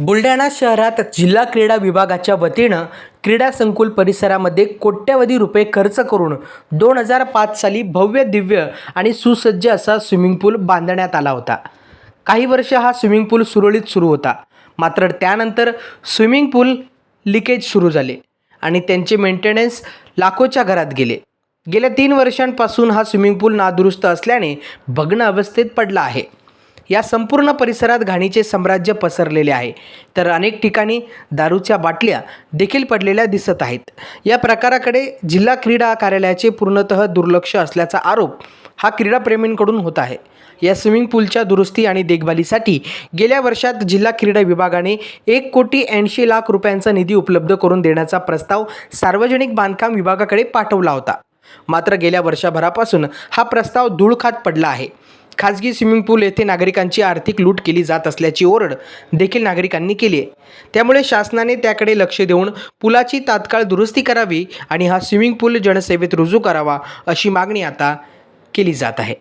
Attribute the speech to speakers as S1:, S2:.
S1: बुलढाणा शहरात जिल्हा क्रीडा विभागाच्या वतीनं क्रीडा संकुल परिसरामध्ये कोट्यवधी रुपये खर्च करून 2005 साली भव्य दिव्य आणि सुसज्ज असा स्विमिंग पूल बांधण्यात आला होता। काही वर्ष हा स्विमिंग पूल सुरळीत सुरू होता, मात्र त्यानंतर स्विमिंग पूल लिकेज सुरू झाले आणि त्यांचे मेंटेनन्स लाखोच्या घरात गेले। गेल्या 3 वर्षांपासून हा स्विमिंग पूल नादुरुस्त असल्याने भग्न अवस्थेत पडला आहे। या संपूर्ण परिसरात घाणीचे साम्राज्य पसरलेले आहे, तर अनेक ठिकाणी दारूच्या बाटल्या देखील पडलेल्या दिसत आहेत। या प्रकाराकडे जिल्हा क्रीडा कार्यालयाचे पूर्णतः दुर्लक्ष असल्याचा आरोप हा क्रीडाप्रेमींकडून होत आहे। या स्विमिंग पूलच्या दुरुस्ती आणि देखभालीसाठी गेल्या वर्षात जिल्हा क्रीडा विभागाने 1,80,00,000 रुपयांचा निधी उपलब्ध करून देण्याचा प्रस्ताव सार्वजनिक बांधकाम विभागाकडे पाठवला होता। मात्र गेल्या वर्षभरापासून हा प्रस्ताव धूळ खात पडला आहे। खाजगी स्विमिंग पूल येथे नागरिकांची आर्थिक लूट केली जात असल्याची ओरड देखील नागरिकांनी केली आहे। त्यामुळे शासनाने त्याकडे लक्ष देऊन पुलाची तात्काळ दुरुस्ती करावी आणि हा स्विमिंग पूल जनसेवेत रुजू करावा अशी मागणी आता केली जात आहे।